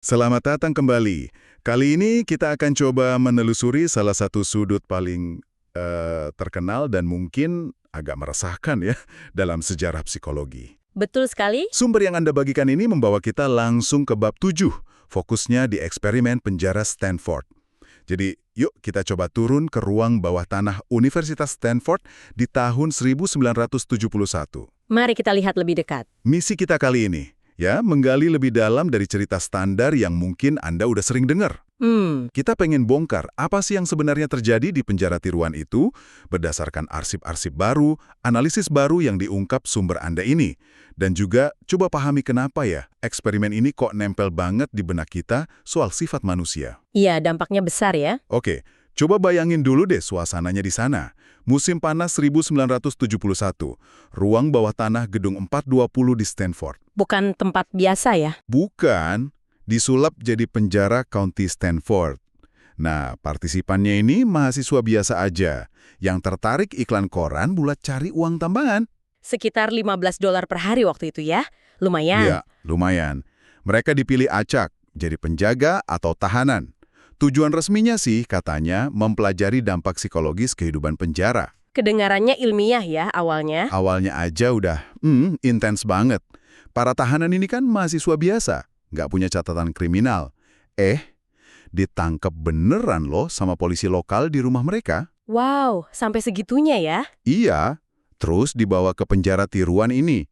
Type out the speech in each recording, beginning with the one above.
Selamat datang kembali. Kali ini kita akan coba menelusuri salah satu sudut paling terkenal dan mungkin agak meresahkan ya dalam sejarah psikologi. Betul sekali. Sumber yang Anda bagikan ini membawa kita langsung ke bab 7, fokusnya di eksperimen penjara Stanford. Jadi, yuk kita coba turun ke ruang bawah tanah Universitas Stanford di tahun 1971. Mari kita lihat lebih dekat. Misi kita kali ini, ya, menggali lebih dalam dari cerita standar yang mungkin Anda udah sering dengar. Kita pengen bongkar apa sih yang sebenarnya terjadi di penjara tiruan itu berdasarkan arsip-arsip baru, analisis baru yang diungkap sumber Anda ini. Dan juga coba pahami kenapa ya eksperimen ini kok nempel banget di benak kita soal sifat manusia. Iya, dampaknya besar ya. Oke, coba bayangin dulu deh suasananya di sana. Musim panas 1971, ruang bawah tanah gedung 420 di Stanford. Bukan tempat biasa ya. Bukan, disulap jadi penjara County Stanford. Nah, partisipannya ini mahasiswa biasa aja, yang tertarik iklan koran buat cari uang tambahan. Sekitar $15 per hari waktu itu ya. Lumayan. Iya, lumayan. Mereka dipilih acak, jadi penjaga atau tahanan. Tujuan resminya sih, katanya, mempelajari dampak psikologis kehidupan penjara. Kedengarannya ilmiah ya awalnya. Awalnya aja udah, intens banget. Para tahanan ini kan mahasiswa biasa, nggak punya catatan kriminal. Ditangkap beneran loh sama polisi lokal di rumah mereka. Wow, sampai segitunya ya. Iya, terus dibawa ke penjara tiruan ini.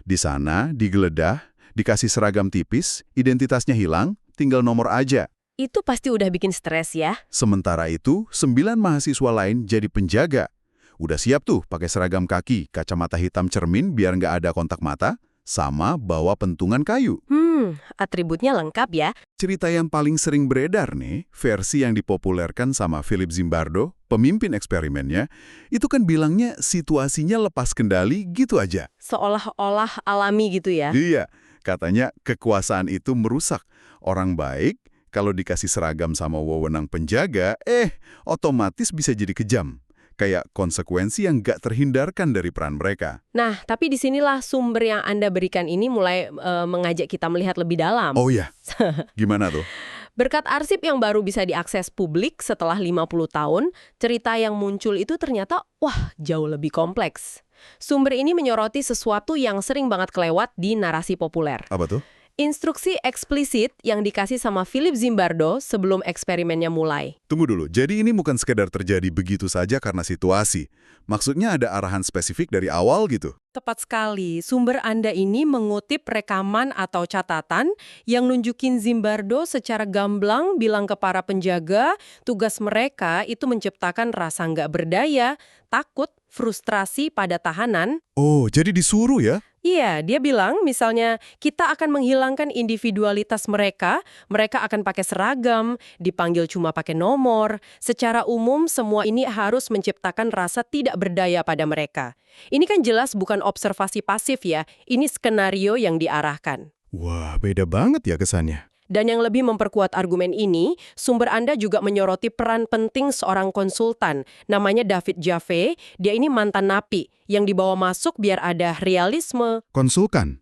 Di sana, digeledah, dikasih seragam tipis, identitasnya hilang, tinggal nomor aja. Itu pasti udah bikin stres ya. Sementara itu, 9 mahasiswa lain jadi penjaga. Udah siap tuh pakai seragam kaki, kacamata hitam cermin biar nggak ada kontak mata, sama bawa pentungan kayu. Atributnya lengkap ya. Cerita yang paling sering beredar nih, versi yang dipopulerkan sama Philip Zimbardo, pemimpin eksperimennya, itu kan bilangnya situasinya lepas kendali gitu aja. Seolah-olah alami gitu ya. Iya, katanya kekuasaan itu merusak. Orang baik, kalau dikasih seragam sama wewenang penjaga, otomatis bisa jadi kejam. Kayak konsekuensi yang gak terhindarkan dari peran mereka. Nah, tapi disinilah sumber yang Anda berikan ini mulai mengajak kita melihat lebih dalam. Oh iya, gimana tuh? Berkat arsip yang baru bisa diakses publik setelah 50 tahun, cerita yang muncul itu ternyata, jauh lebih kompleks. Sumber ini menyoroti sesuatu yang sering banget kelewat di narasi populer. Apa tuh? Instruksi eksplisit yang dikasih sama Philip Zimbardo sebelum eksperimennya mulai. Tunggu dulu, jadi ini bukan sekedar terjadi begitu saja karena situasi. Maksudnya ada arahan spesifik dari awal gitu? Tepat sekali, sumber Anda ini mengutip rekaman atau catatan yang nunjukin Zimbardo secara gamblang bilang ke para penjaga, tugas mereka itu menciptakan rasa nggak berdaya, takut, frustrasi pada tahanan. Oh, jadi disuruh ya? Iya, dia bilang misalnya kita akan menghilangkan individualitas mereka akan pakai seragam, dipanggil cuma pakai nomor. Secara umum semua ini harus menciptakan rasa tidak berdaya pada mereka. Ini kan jelas bukan observasi pasif ya, ini skenario yang diarahkan. Wah, beda banget ya kesannya. Dan yang lebih memperkuat argumen ini, sumber Anda juga menyoroti peran penting seorang konsultan, namanya David Jaffe. Dia ini mantan napi, yang dibawa masuk biar ada realisme. Konsultan?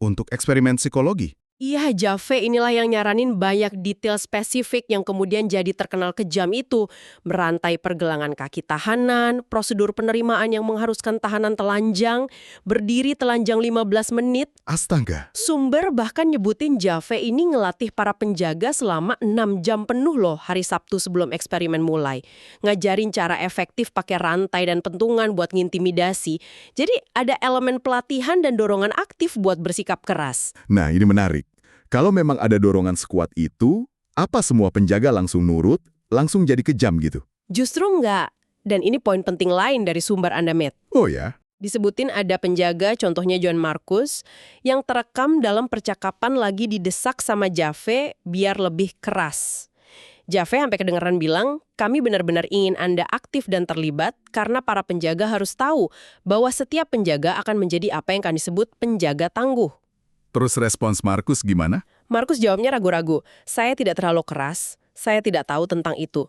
Untuk eksperimen psikologi? Iya, Jaffe inilah yang nyaranin banyak detail spesifik yang kemudian jadi terkenal kejam itu. Merantai pergelangan kaki tahanan, prosedur penerimaan yang mengharuskan tahanan telanjang, berdiri telanjang 15 menit. Astaga. Sumber bahkan nyebutin Jaffe ini ngelatih para penjaga selama 6 jam penuh loh hari Sabtu sebelum eksperimen mulai. Ngajarin cara efektif pakai rantai dan pentungan buat ngintimidasi. Jadi ada elemen pelatihan dan dorongan aktif buat bersikap keras. Nah, ini menarik. Kalau memang ada dorongan sekuat itu, apa semua penjaga langsung nurut, langsung jadi kejam gitu? Justru enggak. Dan ini poin penting lain dari sumber Anda, Matt. Oh ya? Disebutin ada penjaga, contohnya John Marcus, yang terekam dalam percakapan lagi didesak sama Jaffe biar lebih keras. Jaffe sampai kedengeran bilang, kami benar-benar ingin Anda aktif dan terlibat karena para penjaga harus tahu bahwa setiap penjaga akan menjadi apa yang akan disebut penjaga tangguh. Terus respons Markus gimana? Markus jawabnya ragu-ragu. Saya tidak terlalu keras, saya tidak tahu tentang itu.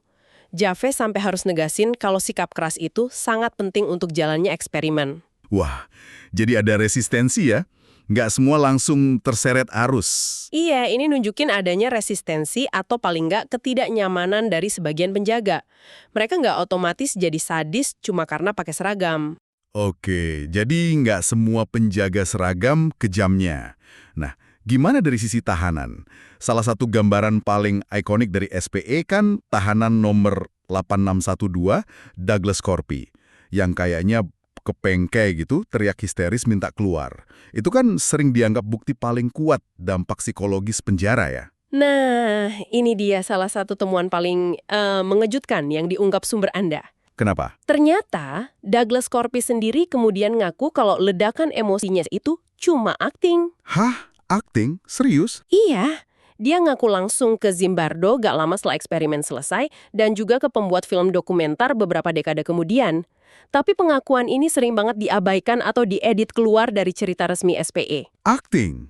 Jaffe sampai harus negasin kalau sikap keras itu sangat penting untuk jalannya eksperimen. Wah, jadi ada resistensi ya? nggak semua langsung terseret arus. Iya, ini nunjukin adanya resistensi atau paling nggak ketidaknyamanan dari sebagian penjaga. Mereka nggak otomatis jadi sadis cuma karena pakai seragam. Oke, jadi nggak semua penjaga seragam kejamnya. Nah, gimana dari sisi tahanan? Salah satu gambaran paling ikonik dari SPE kan tahanan nomor 8612, Douglas Corpi, yang kayaknya kepengkai gitu, teriak histeris minta keluar. Itu kan sering dianggap bukti paling kuat dampak psikologis penjara ya. Nah, ini dia salah satu temuan paling mengejutkan yang diungkap sumber Anda. Kenapa? Ternyata, Douglas Corpi sendiri kemudian ngaku kalau ledakan emosinya itu cuma akting. Hah? Akting? Serius? Iya, dia ngaku langsung ke Zimbardo gak lama setelah eksperimen selesai dan juga ke pembuat film dokumenter beberapa dekade kemudian. Tapi pengakuan ini sering banget diabaikan atau diedit keluar dari cerita resmi SPE. Akting?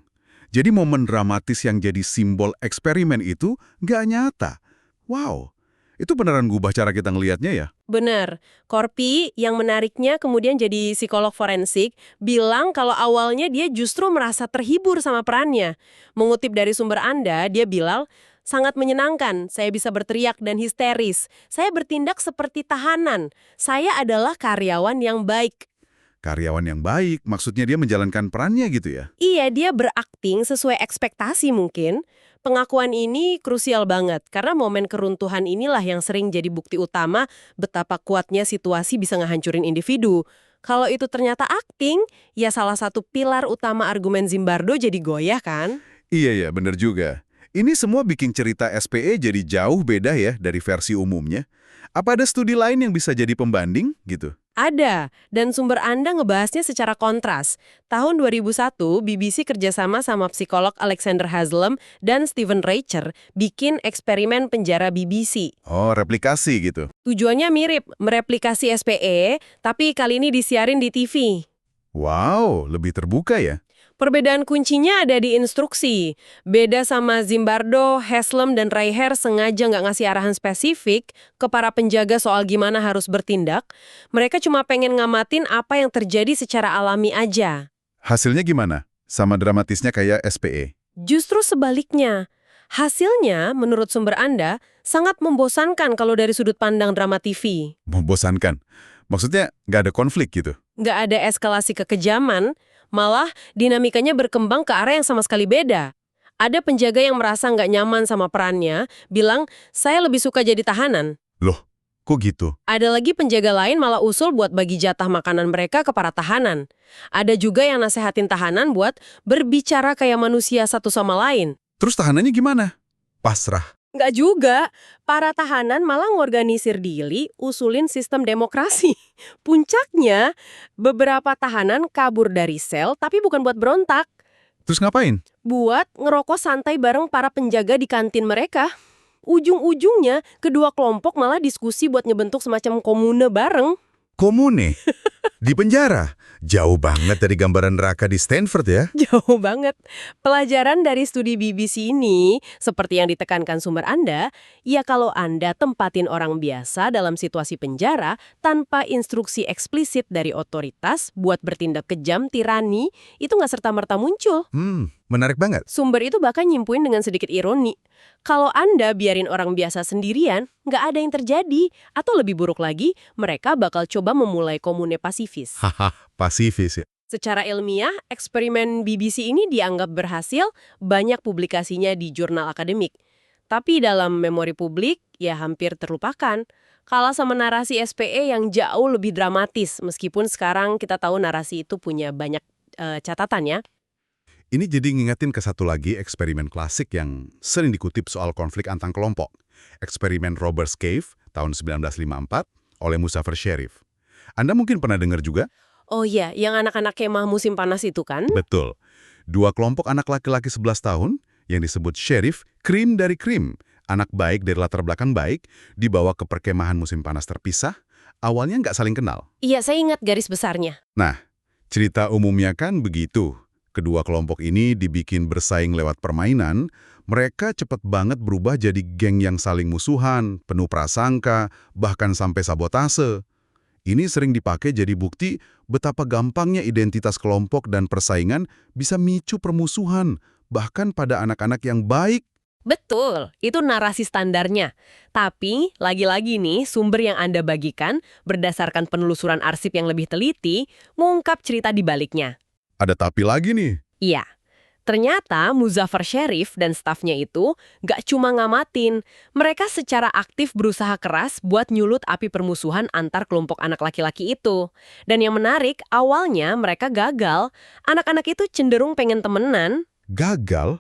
Jadi momen dramatis yang jadi simbol eksperimen itu nggak nyata. Wow, itu beneran ngubah cara kita ngelihatnya ya? Bener, Corpi yang menariknya kemudian jadi psikolog forensik bilang kalau awalnya dia justru merasa terhibur sama perannya. Mengutip dari sumber Anda, dia bilang, sangat menyenangkan, saya bisa berteriak dan histeris. Saya bertindak seperti tahanan. Saya adalah karyawan yang baik. Karyawan yang baik, maksudnya dia menjalankan perannya gitu ya? Iya, dia berakting sesuai ekspektasi mungkin. Pengakuan ini krusial banget, karena momen keruntuhan inilah yang sering jadi bukti utama betapa kuatnya situasi bisa ngehancurin individu. Kalau itu ternyata akting, ya salah satu pilar utama argumen Zimbardo jadi goyah kan? Iya ya, bener juga. Ini semua bikin cerita SPE jadi jauh beda ya dari versi umumnya. Apa ada studi lain yang bisa jadi pembanding gitu? Ada, dan sumber Anda ngebahasnya secara kontras. Tahun 2001, BBC kerjasama sama psikolog Alexander Haslam dan Stephen Reicher bikin eksperimen penjara BBC. Oh, replikasi gitu. Tujuannya mirip, mereplikasi SPE, tapi kali ini disiarin di TV. Wow, lebih terbuka ya? Perbedaan kuncinya ada di instruksi. Beda sama Zimbardo, Haslam, dan Reicher sengaja nggak ngasih arahan spesifik ke para penjaga soal gimana harus bertindak. Mereka cuma pengen ngamatin apa yang terjadi secara alami aja. Hasilnya gimana? Sama dramatisnya kayak SPE? Justru sebaliknya. Hasilnya, menurut sumber Anda, sangat membosankan kalau dari sudut pandang drama TV. Membosankan. Maksudnya nggak ada konflik gitu? Nggak ada eskalasi kekejaman, malah dinamikanya berkembang ke arah yang sama sekali beda. Ada penjaga yang merasa nggak nyaman sama perannya, bilang, saya lebih suka jadi tahanan. Loh, kok gitu? Ada lagi penjaga lain malah usul buat bagi jatah makanan mereka ke para tahanan. Ada juga yang nasehatin tahanan buat berbicara kayak manusia satu sama lain. Terus tahanannya gimana? Pasrah. Nggak juga, para tahanan malah ngorganisir diri, usulin sistem demokrasi. Puncaknya, beberapa tahanan kabur dari sel tapi bukan buat berontak. Terus ngapain? Buat ngerokok santai bareng para penjaga di kantin mereka. Ujung-ujungnya, kedua kelompok malah diskusi buat ngebentuk semacam komune bareng. Komune? Di penjara? Jauh banget dari gambaran neraka di Stanford ya? Jauh banget. Pelajaran dari studi BBC ini, seperti yang ditekankan sumber Anda, ya kalau Anda tempatin orang biasa dalam situasi penjara tanpa instruksi eksplisit dari otoritas buat bertindak kejam, tirani, itu nggak serta-merta muncul. Menarik banget. Sumber itu bahkan nyimpuin dengan sedikit ironi. Kalau Anda biarin orang biasa sendirian, nggak ada yang terjadi. Atau lebih buruk lagi, mereka bakal coba memulai komune pasifis. Haha, pasifis ya? Secara ilmiah, eksperimen BBC ini dianggap berhasil, banyak publikasinya di jurnal akademik. Tapi dalam memori publik, ya hampir terlupakan. Kalah sama narasi SPE yang jauh lebih dramatis, meskipun sekarang kita tahu narasi itu punya banyak catatan ya. Ini jadi ngingetin ke satu lagi eksperimen klasik yang sering dikutip soal konflik antar kelompok. Eksperimen Robert's Cave tahun 1954 oleh Muzafer Sherif. Anda mungkin pernah dengar juga? Oh iya, yang anak-anak kemah musim panas itu kan? Betul. Dua kelompok anak laki-laki 11 tahun yang disebut Sherif, krim dari krim. Anak baik dari latar belakang baik, dibawa ke perkemahan musim panas terpisah, awalnya nggak saling kenal. Iya, saya ingat garis besarnya. Nah, cerita umumnya kan begitu. Kedua kelompok ini dibikin bersaing lewat permainan, mereka cepat banget berubah jadi geng yang saling musuhan, penuh prasangka, bahkan sampai sabotase. Ini sering dipakai jadi bukti betapa gampangnya identitas kelompok dan persaingan bisa micu permusuhan, bahkan pada anak-anak yang baik. Betul, itu narasi standarnya. Tapi, lagi-lagi nih, sumber yang Anda bagikan, berdasarkan penelusuran arsip yang lebih teliti, mengungkap cerita di baliknya. Ada tapi lagi nih. Iya, ternyata Muzaffar Sherif dan stafnya itu nggak cuma ngamatin, mereka secara aktif berusaha keras buat nyulut api permusuhan antar kelompok anak laki-laki itu. Dan yang menarik, awalnya mereka gagal. Anak-anak itu cenderung pengen temenan. Gagal?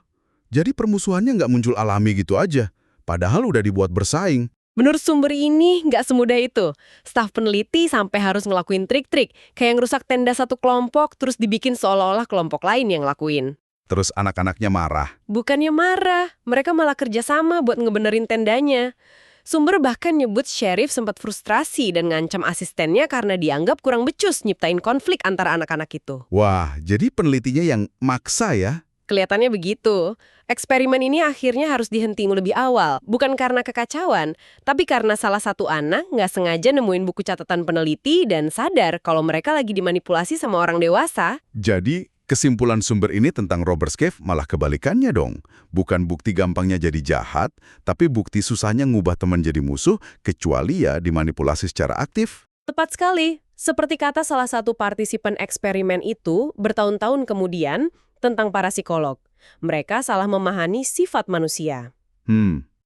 Jadi permusuhannya nggak muncul alami gitu aja, padahal udah dibuat bersaing. Menurut sumber ini, nggak semudah itu. Staf peneliti sampai harus ngelakuin trik-trik, kayak ngerusak tenda satu kelompok, terus dibikin seolah-olah kelompok lain yang ngelakuin. Terus anak-anaknya marah. Bukannya marah, mereka malah kerjasama buat ngebenerin tendanya. Sumber bahkan nyebut Sherif sempat frustrasi dan ngancam asistennya karena dianggap kurang becus nyiptain konflik antara anak-anak itu. Wah, jadi penelitinya yang maksa ya? Kelihatannya begitu. Eksperimen ini akhirnya harus dihenti lebih awal, bukan karena kekacauan, tapi karena salah satu anak nggak sengaja nemuin buku catatan peneliti dan sadar kalau mereka lagi dimanipulasi sama orang dewasa. Jadi, kesimpulan sumber ini tentang Robert Cave malah kebalikannya dong. Bukan bukti gampangnya jadi jahat, tapi bukti susahnya ngubah teman jadi musuh, kecuali ya dimanipulasi secara aktif. Tepat sekali. Seperti kata salah satu partisipan eksperimen itu, bertahun-tahun kemudian, tentang para psikolog. Mereka salah memahami sifat manusia.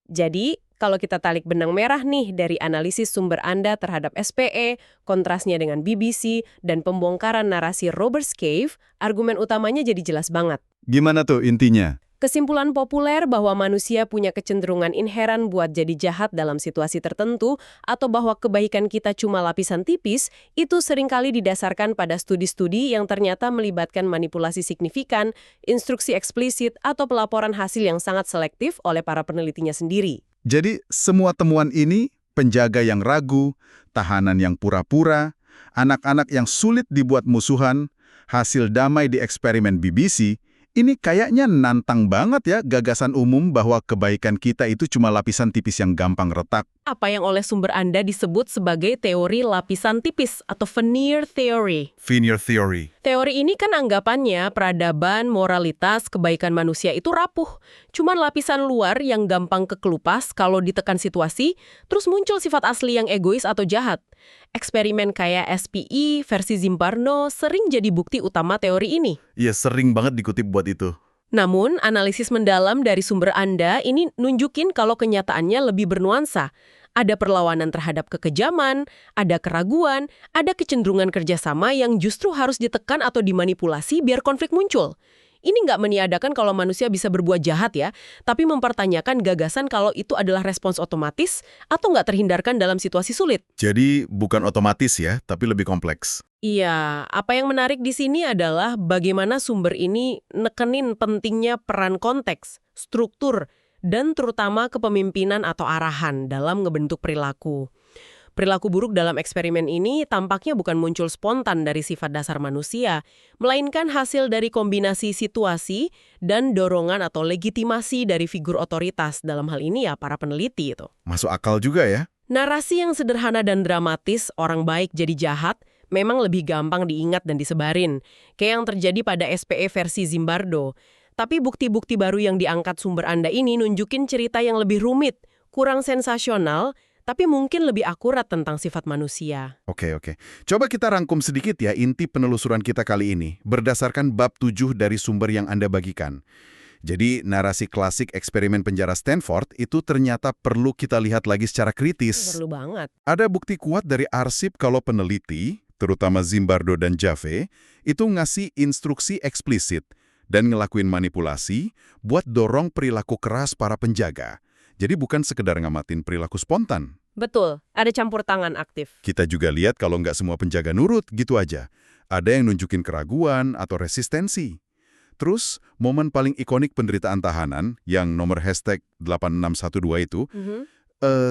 Jadi, kalau kita tarik benang merah nih dari analisis sumber Anda terhadap SPE, kontrasnya dengan BBC, dan pembongkaran narasi Robert Cave, argumen utamanya jadi jelas banget. Gimana tuh intinya? Kesimpulan populer bahwa manusia punya kecenderungan inheran buat jadi jahat dalam situasi tertentu atau bahwa kebaikan kita cuma lapisan tipis, itu seringkali didasarkan pada studi-studi yang ternyata melibatkan manipulasi signifikan, instruksi eksplisit, atau pelaporan hasil yang sangat selektif oleh para penelitinya sendiri. Jadi, semua temuan ini, penjaga yang ragu, tahanan yang pura-pura, anak-anak yang sulit dibuat musuhan, hasil damai di eksperimen BBC, ini kayaknya nantang banget ya gagasan umum bahwa kebaikan kita itu cuma lapisan tipis yang gampang retak. Apa yang oleh sumber Anda disebut sebagai teori lapisan tipis atau veneer theory. Veneer theory. Teori ini kan anggapannya peradaban, moralitas, kebaikan manusia itu rapuh. Cuman lapisan luar yang gampang kekelupas kalau ditekan situasi, terus muncul sifat asli yang egois atau jahat. Eksperimen kayak SPE versi Zimbardo sering jadi bukti utama teori ini. Iya, sering banget dikutip buat itu. Namun, analisis mendalam dari sumber Anda ini nunjukin kalau kenyataannya lebih bernuansa. Ada perlawanan terhadap kekejaman, ada keraguan, ada kecenderungan kerjasama yang justru harus ditekan atau dimanipulasi biar konflik muncul. Ini nggak meniadakan kalau manusia bisa berbuat jahat ya, tapi mempertanyakan gagasan kalau itu adalah respons otomatis atau nggak terhindarkan dalam situasi sulit. Jadi bukan otomatis ya, tapi lebih kompleks. Iya, apa yang menarik di sini adalah bagaimana sumber ini nekenin pentingnya peran konteks, struktur, dan terutama kepemimpinan atau arahan dalam ngebentuk perilaku. Perilaku buruk dalam eksperimen ini tampaknya bukan muncul spontan dari sifat dasar manusia, melainkan hasil dari kombinasi situasi dan dorongan atau legitimasi dari figur otoritas, dalam hal ini ya para peneliti itu. Masuk akal juga ya? Narasi yang sederhana dan dramatis, orang baik jadi jahat, memang lebih gampang diingat dan disebarin, kayak yang terjadi pada SPE versi Zimbardo. Tapi bukti-bukti baru yang diangkat sumber Anda ini nunjukin cerita yang lebih rumit, kurang sensasional, tapi mungkin lebih akurat tentang sifat manusia. Oke. Coba kita rangkum sedikit ya inti penelusuran kita kali ini, berdasarkan bab 7 dari sumber yang Anda bagikan. Jadi, narasi klasik eksperimen penjara Stanford itu ternyata perlu kita lihat lagi secara kritis. Perlu banget. Ada bukti kuat dari arsip kalau peneliti, terutama Zimbardo dan Jaffe, itu ngasih instruksi eksplisit dan ngelakuin manipulasi buat dorong perilaku keras para penjaga. Jadi bukan sekedar ngamatin perilaku spontan. Betul, ada campur tangan aktif. Kita juga lihat kalau nggak semua penjaga nurut gitu aja. Ada yang nunjukin keraguan atau resistensi. Terus, momen paling ikonik penderitaan tahanan, yang nomor #8612 itu,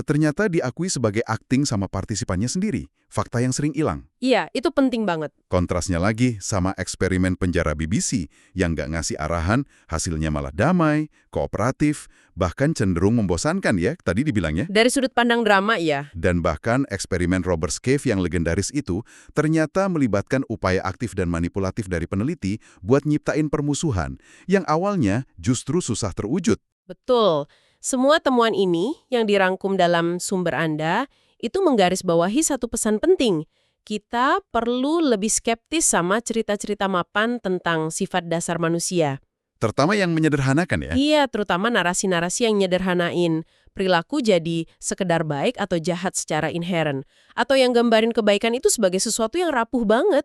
ternyata diakui sebagai akting sama partisipannya sendiri. Fakta yang sering hilang. Iya, itu penting banget. Kontrasnya lagi sama eksperimen penjara BBC yang nggak ngasih arahan, hasilnya malah damai, kooperatif, bahkan cenderung membosankan ya, tadi dibilangnya. Dari sudut pandang drama ya. Dan bahkan eksperimen Robert's Cave yang legendaris itu ternyata melibatkan upaya aktif dan manipulatif dari peneliti buat nyiptain permusuhan yang awalnya justru susah terwujud. Betul. Semua temuan ini yang dirangkum dalam sumber Anda itu menggarisbawahi satu pesan penting. Kita perlu lebih skeptis sama cerita-cerita mapan tentang sifat dasar manusia. Terutama yang menyederhanakan ya. Iya, terutama narasi-narasi yang nyederhanain. Perilaku jadi sekedar baik atau jahat secara inheren. Atau yang gambarin kebaikan itu sebagai sesuatu yang rapuh banget.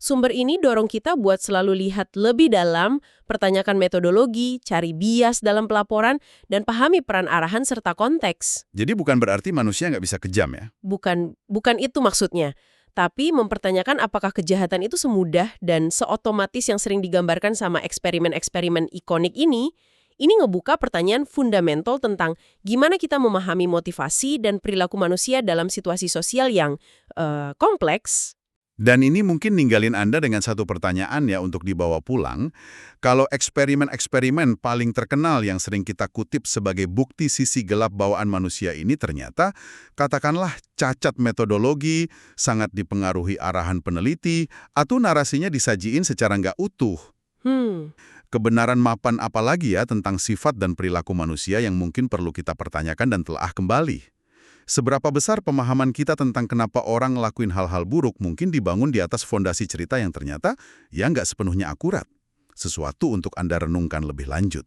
Sumber ini dorong kita buat selalu lihat lebih dalam, pertanyakan metodologi, cari bias dalam pelaporan, dan pahami peran arahan serta konteks. Jadi bukan berarti manusia nggak bisa kejam ya? Bukan itu maksudnya. Tapi mempertanyakan apakah kejahatan itu semudah dan seotomatis yang sering digambarkan sama eksperimen-eksperimen ikonik ini ngebuka pertanyaan fundamental tentang gimana kita memahami motivasi dan perilaku manusia dalam situasi sosial yang kompleks. Dan ini mungkin ninggalin Anda dengan satu pertanyaan ya untuk dibawa pulang. Kalau eksperimen-eksperimen paling terkenal yang sering kita kutip sebagai bukti sisi gelap bawaan manusia ini ternyata, katakanlah cacat metodologi, sangat dipengaruhi arahan peneliti, atau narasinya disajiin secara nggak utuh. Kebenaran mapan apalagi ya tentang sifat dan perilaku manusia yang mungkin perlu kita pertanyakan dan telah kembali. Seberapa besar pemahaman kita tentang kenapa orang ngelakuin hal-hal buruk mungkin dibangun di atas fondasi cerita yang ternyata ya nggak sepenuhnya akurat. Sesuatu untuk Anda renungkan lebih lanjut.